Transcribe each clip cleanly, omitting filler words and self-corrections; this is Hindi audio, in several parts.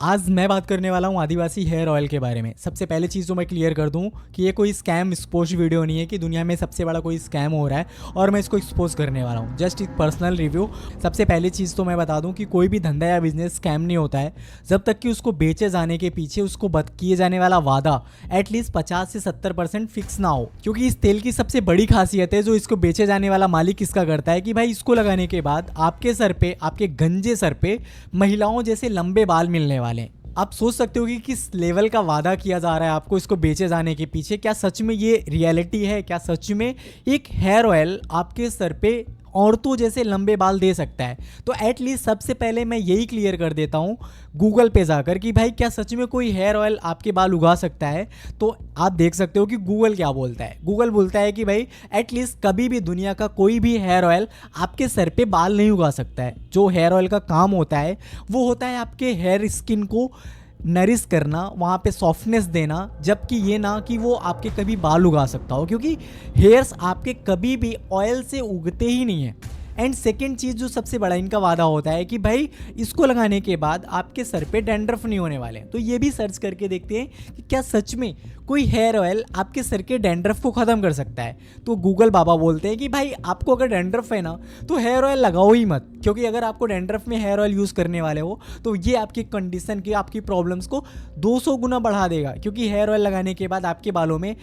आज मैं बात करने वाला हूँ आदिवासी हेयर ऑयल के बारे में। सबसे पहले चीज़ तो मैं क्लियर कर दूँ कि ये कोई स्कैम एक्सपोज वीडियो नहीं है कि दुनिया में सबसे बड़ा कोई स्कैम हो रहा है और मैं इसको एक्सपोज करने वाला हूँ। जस्ट एक पर्सनल रिव्यू। सबसे पहली चीज़ तो मैं बता दूँ कि कोई भी धंधा या बिजनेस स्कैम नहीं होता है जब तक कि उसको बेचे जाने के पीछे उसको किए जाने वाला वादा एटलीस्ट 50 से 70% फिक्स ना हो। क्योंकि इस तेल की सबसे बड़ी खासियत है जो इसको बेचे जाने वाला मालिक इसका करता है कि भाई इसको लगाने के बाद आपके सर पे, आपके गंजे सर पे महिलाओं जैसे लंबे बाल मिलने वाले हैं। आप सोच सकते हो कि किस लेवल का वादा किया जा रहा है आपको इसको बेचे जाने के पीछे। क्या सच में ये रियलिटी है? क्या सच में एक हेयर ऑयल आपके सर पे औरतों जैसे लंबे बाल दे सकता है? तो एटलीस्ट सबसे पहले मैं यही क्लियर कर देता हूँ गूगल पे जाकर कि भाई क्या सच में कोई हेयर ऑयल आपके बाल उगा सकता है। तो आप देख सकते हो कि गूगल क्या बोलता है। गूगल बोलता है कि भाई एटलीस्ट कभी भी दुनिया का कोई भी हेयर ऑयल आपके सर पे बाल नहीं उगा सकता है। जो हेयर ऑयल का काम होता है वो होता है आपके हेयर स्किन को नरिश करना, वहाँ पे सॉफ्टनेस देना, जबकि ये ना कि वो आपके कभी बाल उगा सकता हो, क्योंकि हेयर्स आपके कभी भी ऑयल से उगते ही नहीं है। एंड सेकेंड चीज़ जो सबसे बड़ा इनका वादा होता है कि भाई इसको लगाने के बाद आपके सर पे डैंड्रफ नहीं होने वाले। तो ये भी सर्च करके देखते हैं कि क्या सच में कोई हेयर ऑयल आपके सर के डैंड्रफ को ख़त्म कर सकता है। तो गूगल बाबा बोलते हैं कि भाई आपको अगर डैंड्रफ है ना तो हेयर ऑयल लगाओ ही मत, क्योंकि अगर आपको डैंड्रफ में हेयर ऑयल यूज़ करने वाले हो तो ये आपकी कंडीशन की, आपकी प्रॉब्लम्स को 200 गुना बढ़ा देगा। क्योंकि हेयर ऑयल लगाने के बाद आपके बालों में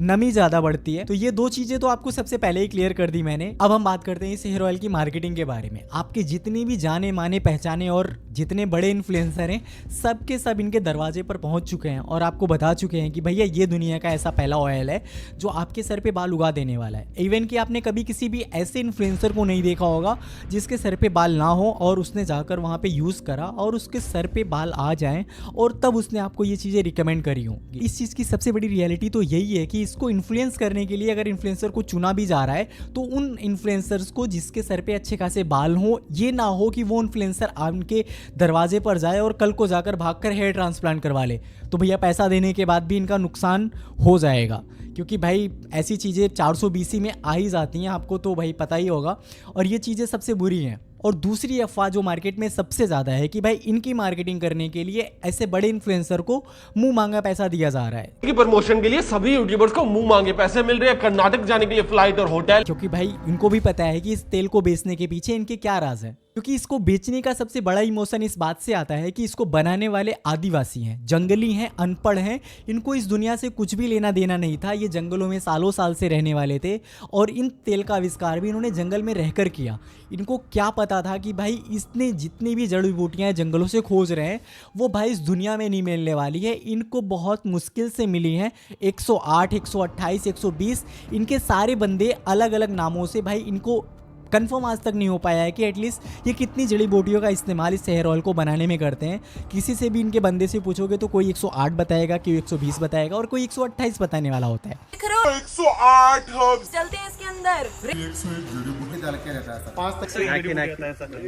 नमी ज़्यादा बढ़ती है। तो ये दो चीज़ें तो आपको सबसे पहले ही क्लियर कर दी मैंने। अब हम बात करते हैं इस हेयर ऑयल की मार्केटिंग के बारे में। आपके जितने भी जाने माने पहचाने और जितने बड़े इन्फ्लुएंसर हैं सब के सब इनके दरवाजे पर पहुंच चुके हैं और आपको बता चुके हैं कि भैया ये दुनिया का ऐसा पहला ऑयल है जो आपके सर पे बाल उगा देने वाला है। इवन कि आपने कभी किसी भी ऐसे इन्फ्लुएंसर को नहीं देखा होगा जिसके सर पे बाल ना हो और उसने जाकर वहाँ पे यूज़ करा और उसके सर पे बाल आ जाएं और तब उसने आपको ये चीज़ें रिकमेंड करी हों। इस चीज़ की सबसे बड़ी रियलिटी तो यही है कि इसको इन्फ्लुएंस करने के लिए अगर इन्फ्लुएंसर को चुना भी जा रहा है तो उन इन्फ्लुएंसर्स को जिसके सर पे अच्छे खासे बाल हों, ये ना हो कि वो इन्फ्लुएंसर आपके दरवाजे पर जाए और कल को जाकर भागकर हेयर ट्रांसप्लांट करवा ले। तो भैया पैसा देने के बाद भी इनका नुकसान हो जाएगा, क्योंकि भाई ऐसी चीज़ें 420 में आ ही जाती हैं, आपको तो भाई पता ही होगा। और ये चीज़ें सबसे बुरी हैं। और दूसरी अफवाह जो मार्केट में सबसे ज़्यादा है कि भाई इनकी मार्केटिंग करने के लिए ऐसे बड़े इन्फ्लुएंसर को मुंह मांगा पैसा दिया जा रहा है। की प्रमोशन के लिए सभी यूट्यूबर्स को मुंह मांगे पैसे मिल रहे हैं, कर्नाटक जाने के लिए फ्लाइट और होटल। क्योंकि भाई इनको भी पता है कि इस तेल को बेचने के पीछे इनके क्या राज है। क्योंकि इसको बेचने का सबसे बड़ा इमोशन इस बात से आता है कि इसको बनाने वाले आदिवासी हैं, जंगली हैं, अनपढ़ हैं। इनको इस दुनिया से कुछ भी लेना देना नहीं था। ये जंगलों में सालों साल से रहने वाले थे और इन तेल का आविष्कार भी इन्होंने जंगल में रहकर किया। इनको क्या पता था कि भाई इसने जितनी भी जड़ी बूटियाँ जंगलों से खोज रहे हैं वो भाई इस दुनिया में नहीं मिलने वाली है। इनको बहुत मुश्किल से मिली हैं। 108, 128, 120 इनके सारे बंदे अलग अलग नामों से, भाई इनको कंफर्म आज तक नहीं हो पाया है कि एटलीस्ट ये कितनी जड़ी बूटियों का इस्तेमाल इस हेयर ऑयल को बनाने में करते हैं। किसी से भी इनके बंदे से पूछोगे तो कोई 108 बताएगा, कोई 120 बताएगा और कोई 128 बताने वाला होता है। 108 हर्ब्स चलते हैं इसके अंदर।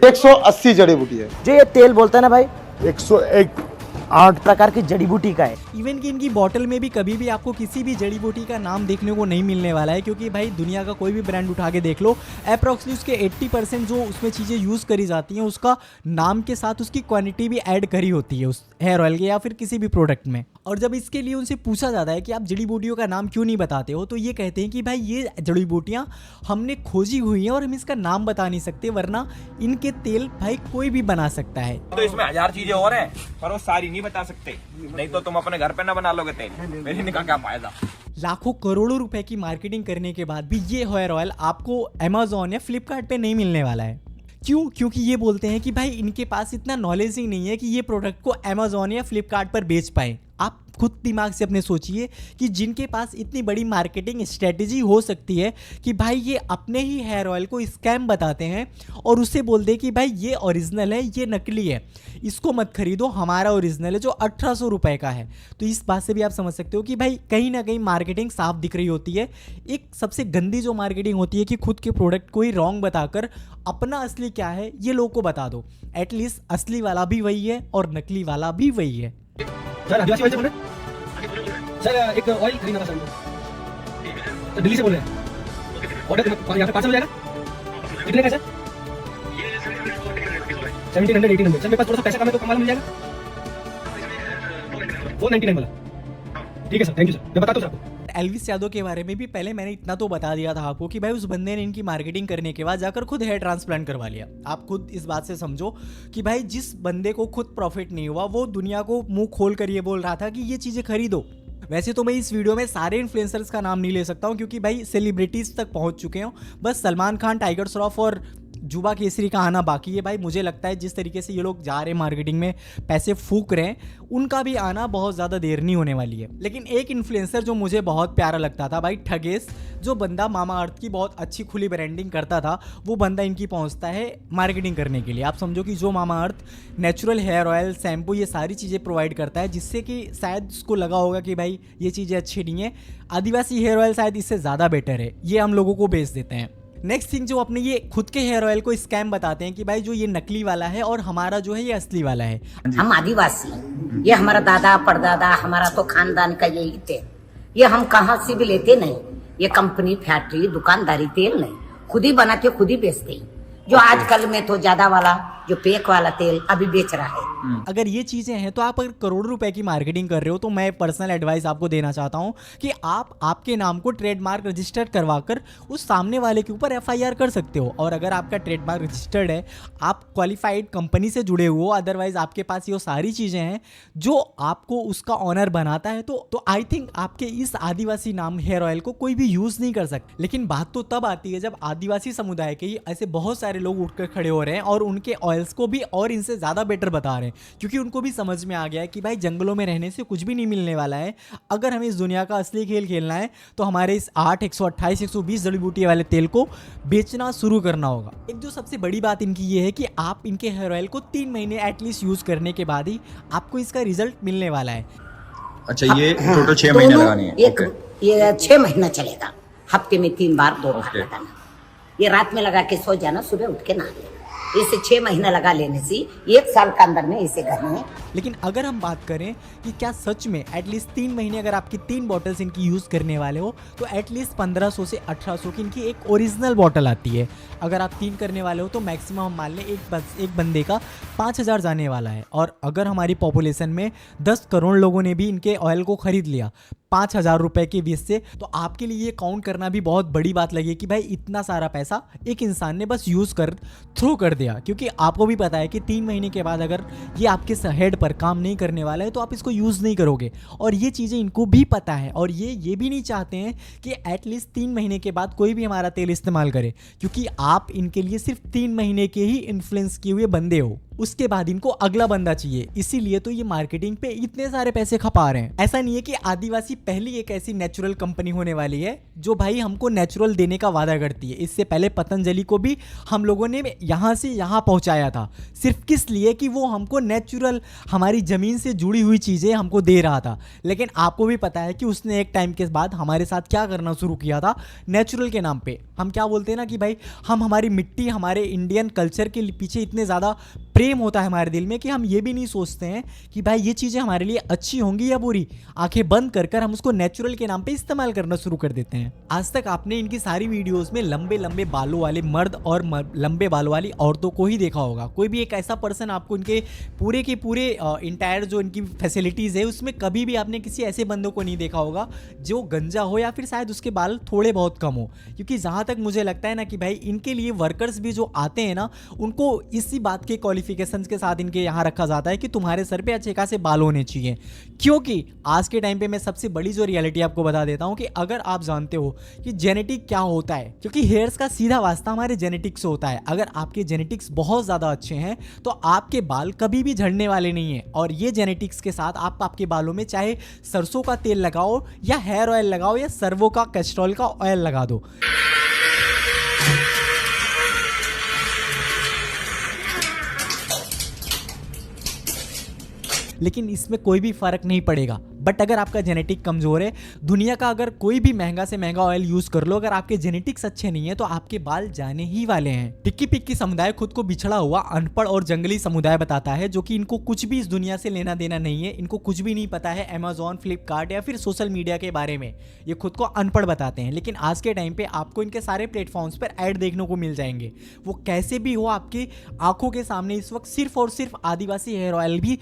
180 जड़ी बूटी है। जो ये तेल बोलता है ना भाई 101 8 प्रकार की जड़ी बूटी का है। इवन कि इनकी बॉटल में भी कभी भी आपको किसी भी जड़ी बूटी का नाम देखने को नहीं मिलने वाला है, क्योंकि भाई दुनिया का कोई भी ब्रांड उठा के देख लो, अप्रॉक्सली उसके 80% जो उसमें चीज़ें यूज़ करी जाती हैं उसका नाम के साथ उसकी क्वांटिटी भी ऐड करी होती है उस हेयर ऑयल के या फिर किसी भी प्रोडक्ट में। और जब इसके लिए उनसे पूछा जाता है कि आप जड़ी बूटियों का नाम क्यों नहीं बताते हो, तो ये कहते हैं कि भाई ये जड़ी बूटियाँ हमने खोजी हुई हैं और हम इसका नाम बता नहीं सकते, वरना इनके तेल भाई कोई भी बना सकता है। तो इसमें 1000 चीजें और हैं पर वो सारी नहीं बता सकते, नहीं तो तुम अपने घर पे ना बना लोगे तेल, मेरी निकाह क्या फायदा। लाखों करोड़ों रुपए की मार्केटिंग करने के बाद भी ये हेयर ऑयल आपको अमेजोन या फ्लिपकार्ट पे नहीं मिलने वाला है। क्यों? क्योंकि ये बोलते हैं कि भाई इनके पास इतना नॉलेज ही नहीं है कि ये प्रोडक्ट को अमेजोन या फ्लिपकार्ट पर बेच पाए। आप खुद दिमाग से अपने सोचिए कि जिनके पास इतनी बड़ी मार्केटिंग स्ट्रेटेजी हो सकती है कि भाई ये अपने ही हेयर ऑयल को स्कैम बताते हैं और उससे बोल दे कि भाई ये ओरिजिनल है, ये नकली है, इसको मत खरीदो, हमारा ओरिजिनल है जो 1800 रुपये का है। तो इस बात से भी आप समझ सकते हो कि भाई कहीं ना कहीं मार्केटिंग साफ दिख रही होती है। एक सबसे गंदी जो मार्केटिंग होती है कि खुद के प्रोडक्ट को ही रॉन्ग बताकर अपना असली क्या है ये लोग को बता दो। एटलीस्ट असली वाला भी वही है और नकली वाला भी वही है। सर आदिवासी ऑयल से बोल रहे हैं? सर एक ऑयल खरीदना था सर हमको। तो दिल्ली से बोल रहे हैं। ऑर्डर यहाँ पे पार्सल हो जाएगा? कितने का सर? 1700 1800। सर मेरे पास थोड़ा सा पैसा कम है तो कमाल मिल जाएगा। 499 वाला। ठीक है सर, थैंक यू सर, मैं बताता हूँ आपको। एल्विस यादव के बारे में भी पहले मैंने इतना तो बता दिया था आपको कि भाई उस बंदे ने इनकी मार्केटिंग करने के बाद जाकर खुद हेयर ट्रांसप्लांट करवा लिया। आप खुद इस बात से समझो कि भाई जिस बंदे को खुद प्रॉफिट नहीं हुआ वो दुनिया को मुंह खोल कर ये बोल रहा था कि ये चीज़ें खरीदो। वैसे तो मैं इस वीडियो में सारे इन्फ्लुएंसर्स का नाम नहीं ले सकता हूँ क्योंकि भाई सेलिब्रिटीज़ तक पहुँच चुके हो। बस सलमान खान, टाइगर श्रॉफ और जुबा केसरी का आना बाकी है। भाई मुझे लगता है जिस तरीके से ये लोग जा रहे हैं मार्केटिंग में पैसे फूक रहे हैं, उनका भी आना बहुत ज़्यादा देर नहीं होने वाली है। लेकिन एक इन्फ्लुएंसर जो मुझे बहुत प्यारा लगता था भाई, ठगेश, जो बंदा मामा अर्थ की बहुत अच्छी खुली ब्रांडिंग करता था, वो बंदा इनकी पहुंचता है मार्केटिंग करने के लिए। आप समझो कि जो मामा अर्थ नेचुरल हेयर ऑयल, शैम्पू, ये सारी चीज़ें प्रोवाइड करता है, जिससे कि शायद उसको लगा होगा कि भाई ये चीज़ें अच्छी नहीं है, आदिवासी हेयर ऑयल शायद इससे ज़्यादा बेटर है, ये हम लोगों को बेच देते हैं। नेक्स्ट थिंग, जो अपने ये खुद के हेयर ऑयल को स्कैम बताते हैं कि भाई जो ये नकली वाला है और हमारा जो है ये असली वाला है। हम आदिवासी, ये हमारा दादा परदादा, हमारा तो खानदान का यही थे। ये हम कहाँ से भी लेते नहीं, ये कंपनी, फैक्ट्री, दुकानदारी, तेल नहीं, खुद ही बना के खुद ही बेचते हैं। जो आजकल में तो ज्यादा वाला जो पेक वाला तेल अभी बेच रहा है। अगर ये चीज़ें हैं तो आप अगर करोड़ों रुपए की मार्केटिंग कर रहे हो तो मैं पर्सनल एडवाइस आपको देना चाहता हूं कि आप आपके नाम को ट्रेडमार्क रजिस्टर्ड करवाकर उस सामने वाले के ऊपर एफआईआर कर सकते हो। और अगर आपका ट्रेडमार्क रजिस्टर्ड है, आप क्वालिफाइड कंपनी से जुड़े हुए हो, अदरवाइज आपके पास ये सारी चीज़ें हैं जो आपको उसका ऑनर बनाता है, तो आई थिंक आपके इस आदिवासी नाम हेयर ऑयल को कोई भी यूज़ नहीं कर सकता। लेकिन बात तो तब आती है जब आदिवासी समुदाय के ही ऐसे बहुत सारे लोग उठकर खड़े हो रहे हैं और उनके ऑयल्स को भी और इनसे ज़्यादा बेटर बता रहे हैं, क्योंकि उनको भी समझ में आ गया है कि भाई जंगलों में रहने से कुछ भी नहीं मिलने वाला है। अगर हमें इस दुनिया का असली खेल खेलना है तो हमारे इस 8, 128, 120 जड़ी बूटी वाले तेल को बेचना शुरू करना होगा। एक जो सबसे बड़ी बात इनकी ये है कि आप इनके हेयर ऑयल को 3 महीने एटलीस्ट यूज़ करने के बाद ही आपको इसका रिजल्ट मिलने वाला है। अच्छा, ये टोटल 6 महीने लगानी है? ये 6 महीना चलेगा, हफ्ते में 3 बार 2 बार लगाना। ये रात में लगा के सो जाना, सुबह उठ के नहा लेना। इसे 6 महीना लगा लेने से 1 साल के अंदर में इसे घर में। लेकिन अगर हम बात करें कि क्या सच में एटलीस्ट 3 महीने अगर आपकी 3 बॉटल्स इनकी यूज़ करने वाले हो तो एटलीस्ट 1500 से 1800 की इनकी एक ओरिजिनल बॉटल आती है। अगर आप 3 करने वाले हो तो मैक्सिमम हम मान लें एक बंदे का 5000 जाने वाला है। और अगर हमारी पॉपुलेशन में 10 करोड़ लोगों ने भी इनके ऑयल को खरीद लिया 5000 रुपए के बेस से, तो आपके लिए ये काउंट करना भी बहुत बड़ी बात लगी कि भाई इतना सारा पैसा एक इंसान ने बस यूज़ कर थ्रो कर दिया। क्योंकि आपको भी पता है कि 3 महीने के बाद अगर ये आपके हेड पर काम नहीं करने वाला है तो आप इसको यूज़ नहीं करोगे। और ये चीज़ें इनको भी पता है और ये भी नहीं चाहते हैं कि एटलीस्ट 3 महीने के बाद कोई भी हमारा तेल इस्तेमाल करे, क्योंकि आप इनके लिए सिर्फ 3 महीने के ही इन्फ्लुएंस किए हुए बंदे हो, उसके बाद इनको अगला बंदा चाहिए। इसीलिए तो ये मार्केटिंग पे इतने सारे पैसे खपा रहे हैं। ऐसा नहीं है कि आदिवासी पहली एक ऐसी नेचुरल कंपनी होने वाली है जो भाई हमको नेचुरल देने का वादा करती है। इससे पहले पतंजलि को भी हम लोगों ने यहाँ से यहाँ पहुँचाया था, सिर्फ किस लिए कि वो हमको नेचुरल हमारी ज़मीन से जुड़ी हुई चीज़ें हमको दे रहा था। लेकिन आपको भी पता है कि उसने एक टाइम के बाद हमारे साथ क्या करना शुरू किया था। नेचुरल के नाम पे हम क्या बोलते हैं ना कि भाई हम हमारी मिट्टी, हमारे इंडियन कल्चर के पीछे इतने ज़्यादा प्रेम होता है हमारे दिल में कि हम ये भी नहीं सोचते हैं कि भाई ये चीज़ें हमारे लिए अच्छी होंगी या बुरी। आंखें बंद कर कर हम उसको नेचुरल के नाम पे इस्तेमाल करना शुरू कर देते हैं। आज तक आपने इनकी सारी वीडियोस में लंबे लंबे बालों वाले मर्द और लंबे बालों वाली औरतों को ही देखा होगा। कोई भी एक ऐसा पर्सन आपको इनके पूरे के पूरे इंटायर जो इनकी फैसिलिटीज़ है उसमें कभी भी आपने किसी ऐसे बंदों को नहीं देखा होगा जो गंजा हो या फिर शायद उसके बाल थोड़े बहुत कम हो। क्योंकि जहाँ तक मुझे लगता है ना कि भाई इनके लिए वर्कर्स भी जो आते हैं ना उनको इसी बात के क्वालिफिकेशंस के साथ इनके यहाँ रखा जाता है कि तुम्हारे सर पे अच्छे खासे बाल होने चाहिए। क्योंकि आज के टाइम पे मैं सबसे बड़ी जो रियलिटी आपको बता देता हूँ कि अगर आप जानते हो कि जेनेटिक क्या होता है, क्योंकि हेयर्स का सीधा वास्ता हमारे जेनेटिक्स से होता है। अगर आपके जेनेटिक्स बहुत ज़्यादा अच्छे हैं तो आपके बाल कभी भी झड़ने वाले नहीं हैं। और ये जेनेटिक्स के साथ आप आपके बालों में चाहे सरसों का तेल लगाओ या हेयर ऑयल लगाओ या सर्वो का कैस्ट्रॉल का ऑयल लगा दो, लेकिन इसमें कोई भी फर्क नहीं पड़ेगा। बट अगर आपका जेनेटिक कमज़ोर है, दुनिया का अगर कोई भी महंगा से महंगा ऑयल यूज़ कर लो, अगर आपके जेनेटिक्स अच्छे नहीं है तो आपके बाल जाने ही वाले हैं। टिक्की पिक्की समुदाय खुद को बिछड़ा हुआ अनपढ़ और जंगली समुदाय बताता है, जो कि इनको कुछ भी इस दुनिया से लेना देना नहीं है। इनको कुछ भी नहीं पता है अमेजॉन, फ्लिपकार्ट या फिर सोशल मीडिया के बारे में। ये खुद को अनपढ़ बताते हैं। लेकिन आज के टाइम पर आपको इनके सारे प्लेटफॉर्म्स पर ऐड देखने को मिल जाएंगे। वो कैसे भी हो आपकी आंखों के सामने इस वक्त सिर्फ और सिर्फ आदिवासी हेयर ऑयल भी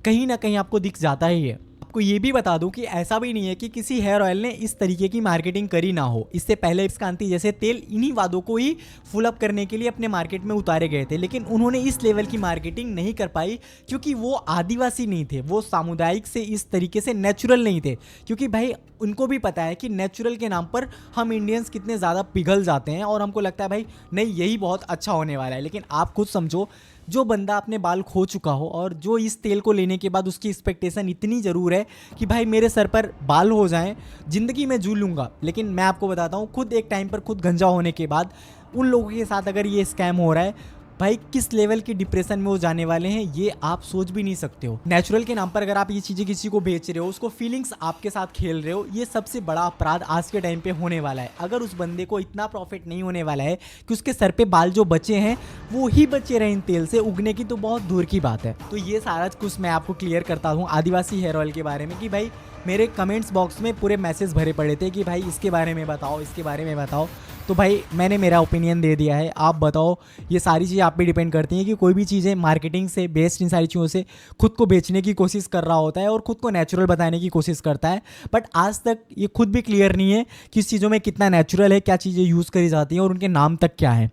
कहीं ना कहीं आपको दिख जाता ही है। आपको ये भी बता दूं कि ऐसा भी नहीं है कि किसी हेयर ऑयल ने इस तरीके की मार्केटिंग करी ना हो। इससे पहले कांति जैसे तेल इन्हीं वादों को ही फुल अप करने के लिए अपने मार्केट में उतारे गए थे, लेकिन उन्होंने इस लेवल की मार्केटिंग नहीं कर पाई क्योंकि वो आदिवासी नहीं थे, वो सामुदायिक से इस तरीके से नेचुरल नहीं थे। क्योंकि भाई उनको भी पता है कि नेचुरल के नाम पर हम इंडियंस कितने ज़्यादा पिघल जाते हैं और हमको लगता है भाई नहीं यही बहुत अच्छा होने वाला है। लेकिन आप खुद समझो, जो बंदा अपने बाल खो चुका हो और जो इस तेल को लेने के बाद उसकी एक्सपेक्टेशन इतनी ज़रूर है कि भाई मेरे सर पर बाल हो जाएं, ज़िंदगी में जी लूँगा। लेकिन मैं आपको बताता हूँ, खुद एक टाइम पर खुद गंजा होने के बाद उन लोगों के साथ अगर ये स्कैम हो रहा है, भाई किस लेवल की डिप्रेशन में वो जाने वाले हैं ये आप सोच भी नहीं सकते हो। नेचुरल के नाम पर अगर आप ये चीज़ें किसी को बेच रहे हो, उसको फीलिंग्स आपके साथ खेल रहे हो, ये सबसे बड़ा अपराध आज के टाइम पे होने वाला है। अगर उस बंदे को इतना प्रॉफिट नहीं होने वाला है कि उसके सर पे बाल जो बचे हैं वो ही बचे रहे इन तेल से, उगने की तो बहुत दूर की बात है। तो ये सारा कुछ मैं आपको क्लियर करता हूँ आदिवासी हेयर ऑयल के बारे में कि भाई मेरे कमेंट्स बॉक्स में पूरे मैसेज भरे पड़े थे कि भाई इसके बारे में बताओ, इसके बारे में बताओ। तो भाई मैंने मेरा ओपिनियन दे दिया है, आप बताओ। ये सारी चीज़ें आप पे डिपेंड करती हैं कि कोई भी चीज़ें मार्केटिंग से बेस्ड इन सारी चीज़ों से खुद को बेचने की कोशिश कर रहा होता है और खुद को नेचुरल बताने की कोशिश करता है, बट आज तक ये खुद भी क्लियर नहीं है कि इस चीज़ों में कितना नेचुरल है, क्या चीज़ें यूज़ करी जाती हैं और उनके नाम तक क्या है।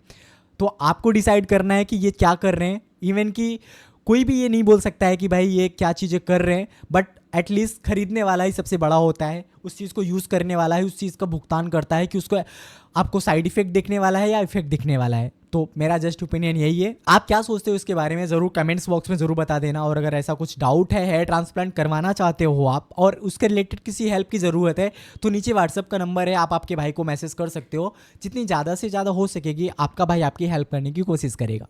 तो आपको डिसाइड करना है कि ये क्या कर रहे हैं। इवन कि कोई भी ये नहीं बोल सकता है कि भाई ये क्या चीज़ें कर रहे हैं, बट एटलीस्ट खरीदने वाला ही सबसे बड़ा होता है, उस चीज़ को यूज़ करने वाला है, उस चीज़ का भुगतान करता है कि उसको आपको साइड इफेक्ट दिखने वाला है या इफेक्ट दिखने वाला है। तो मेरा जस्ट ओपिनियन यही है। आप क्या सोचते हो इसके बारे में ज़रूर कमेंट्स बॉक्स में ज़रूर बता देना। और अगर ऐसा कुछ डाउट है, हेयर ट्रांसप्लांट करवाना चाहते हो आप और उसके रिलेटेड किसी हेल्प की ज़रूरत है, तो नीचे व्हाट्सअप का नंबर है, आप आपके भाई को मैसेज कर सकते हो। जितनी ज़्यादा से ज़्यादा हो सकेगी आपका भाई आपकी हेल्प करने की कोशिश करेगा।